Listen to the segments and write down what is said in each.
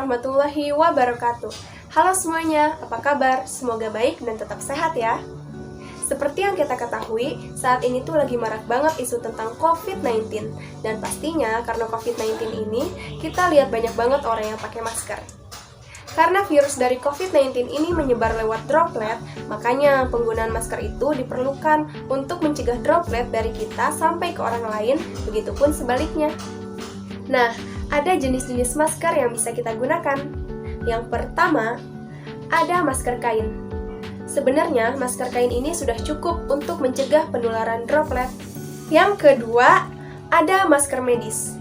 warahmatullahi wabarakatuh. Halo semuanya, apa kabar? Semoga baik dan tetap sehat ya. Seperti yang kita ketahui, saat ini tuh lagi marak banget isu tentang COVID-19. Dan pastinya karena COVID-19 ini, kita lihat banyak banget orang yang pakai masker. Karena virus dari COVID-19 ini menyebar lewat droplet, makanya penggunaan masker itu diperlukan untuk mencegah droplet dari kita sampai ke orang lain, begitupun sebaliknya. Nah, ada jenis-jenis masker yang bisa kita gunakan. Yang pertama, ada masker kain. Sebenarnya, masker kain ini sudah cukup untuk mencegah penularan droplet. Yang kedua, ada masker medis.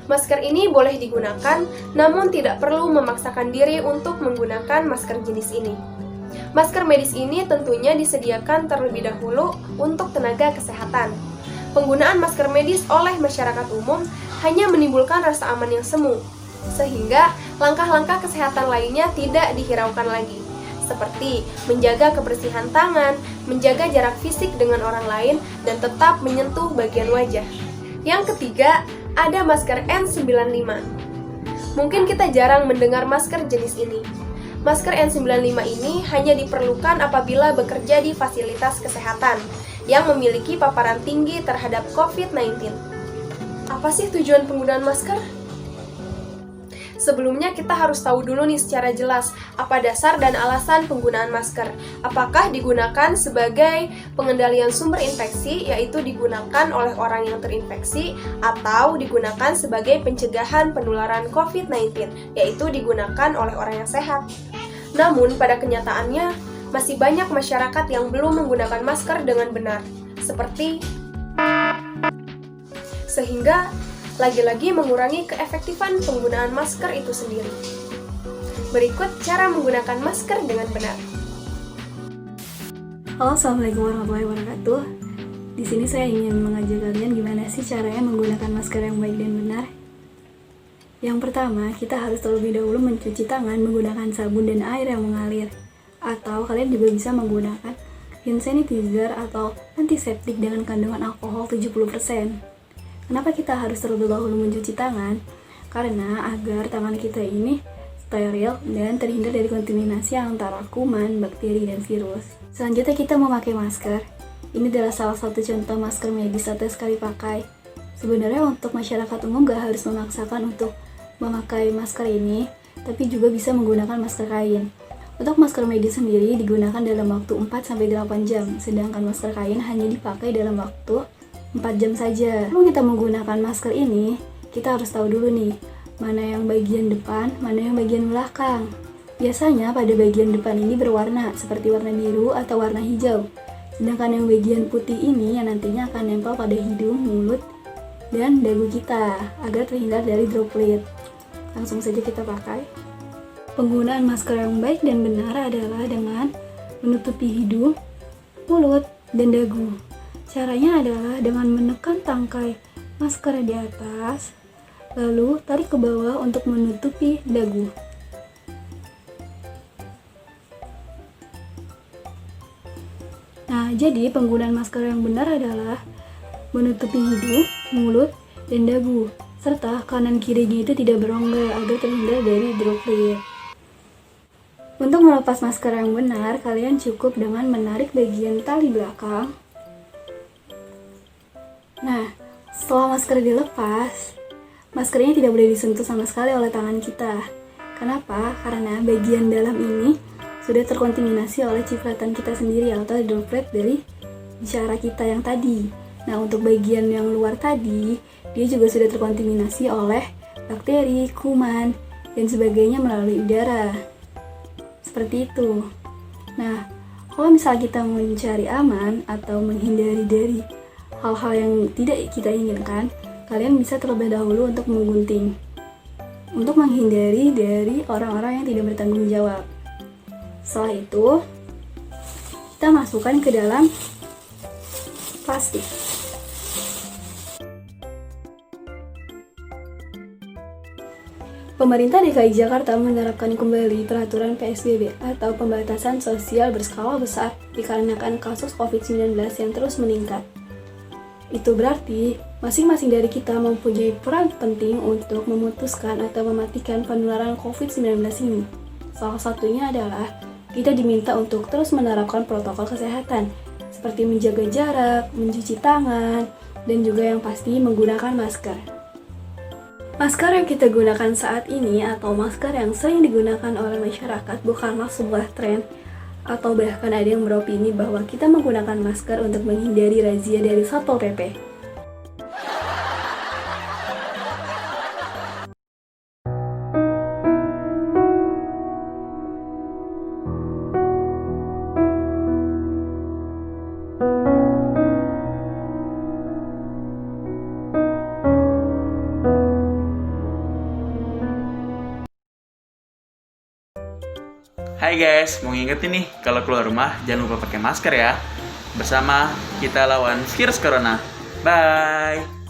Masker ini boleh digunakan, namun tidak perlu memaksakan diri untuk menggunakan masker jenis ini. Masker medis ini tentunya disediakan terlebih dahulu untuk tenaga kesehatan. Penggunaan masker medis oleh masyarakat umum hanya menimbulkan rasa aman yang semu, sehingga langkah-langkah kesehatan lainnya tidak dihiraukan lagi, seperti menjaga kebersihan tangan, menjaga jarak fisik dengan orang lain, dan tetap menyentuh bagian wajah. Yang ketiga, ada masker N95. Mungkin kita jarang mendengar masker jenis ini. Masker N95 ini hanya diperlukan apabila bekerja di fasilitas kesehatan yang memiliki paparan tinggi terhadap COVID-19. Apa sih tujuan penggunaan masker? Sebelumnya kita harus tahu dulu nih secara jelas apa dasar dan alasan penggunaan masker. Apakah digunakan sebagai pengendalian sumber infeksi, yaitu digunakan oleh orang yang terinfeksi, atau digunakan sebagai pencegahan penularan COVID-19, yaitu digunakan oleh orang yang sehat. Namun pada kenyataannya, masih banyak masyarakat yang belum menggunakan masker dengan benar, sehingga lagi-lagi mengurangi keefektifan penggunaan masker itu sendiri. Berikut cara menggunakan masker dengan benar. Halo, assalamualaikum warahmatullahi wabarakatuh. Di sini saya ingin mengajak kalian gimana sih caranya menggunakan masker yang baik dan benar. Yang pertama, kita harus terlebih dahulu mencuci tangan menggunakan sabun dan air yang mengalir. Atau kalian juga bisa menggunakan hand sanitizer atau antiseptik dengan kandungan alkohol 70%. Kenapa kita harus terlebih dahulu mencuci tangan? Karena agar tangan kita ini steril dan terhindar dari kontaminasi antara kuman, bakteri, dan virus. Selanjutnya kita memakai masker. Ini adalah salah satu contoh masker medis atau sekali pakai. Sebenarnya untuk masyarakat umum gak harus memaksakan untuk memakai masker ini, tapi juga bisa menggunakan masker kain. Untuk masker medis sendiri digunakan dalam waktu 4-8 jam, sedangkan masker kain hanya dipakai dalam waktu 4 jam saja. Kalau kita menggunakan masker ini, kita harus tahu dulu nih, mana yang bagian depan, mana yang bagian belakang. Biasanya pada bagian depan ini berwarna, seperti warna biru atau warna hijau. Sedangkan yang bagian putih ini yang nantinya akan nempel pada hidung, mulut, dan dagu kita, agar terhindar dari droplet. Langsung saja kita pakai. Penggunaan masker yang baik dan benar adalah dengan menutupi hidung, mulut, dan dagu. Caranya adalah dengan menekan tangkai masker di atas, lalu tarik ke bawah untuk menutupi dagu. Nah, jadi penggunaan masker yang benar adalah menutupi hidung, mulut, dan dagu, serta kanan kirinya itu tidak berongga agar terhindar dari droplet. Untuk melepas masker yang benar, kalian cukup dengan menarik bagian tali belakang. Nah, setelah masker dilepas, maskernya tidak boleh disentuh sama sekali oleh tangan kita. Kenapa? Karena bagian dalam ini sudah terkontaminasi oleh cipratan kita sendiri atau droplet dari bicara kita yang tadi. Nah, untuk bagian yang luar tadi, dia juga sudah terkontaminasi oleh bakteri, kuman, dan sebagainya melalui udara. Seperti itu. Nah, kalau misalnya kita mau mencari aman atau menghindari dari hal-hal yang tidak kita inginkan, kalian bisa terlebih dahulu untuk menggunting, untuk menghindari dari orang-orang yang tidak bertanggung jawab. Setelah itu, kita masukkan ke dalam plastik. Pemerintah DKI Jakarta menerapkan kembali peraturan PSBB atau pembatasan sosial berskala besar dikarenakan kasus COVID-19 yang terus meningkat. Itu berarti masing-masing dari kita mempunyai peran penting untuk memutuskan atau mematikan penularan COVID-19 ini. Salah satunya adalah kita diminta untuk terus menerapkan protokol kesehatan, seperti menjaga jarak, mencuci tangan, dan juga yang pasti menggunakan masker. Masker yang kita gunakan saat ini atau masker yang sering digunakan oleh masyarakat bukanlah sebuah tren, atau bahkan ada yang beropini bahwa kita menggunakan masker untuk menghindari razia dari Satpol PP. Hai guys, mau ngingetin nih, kalau keluar rumah jangan lupa pakai masker ya. Bersama kita lawan virus corona. Bye!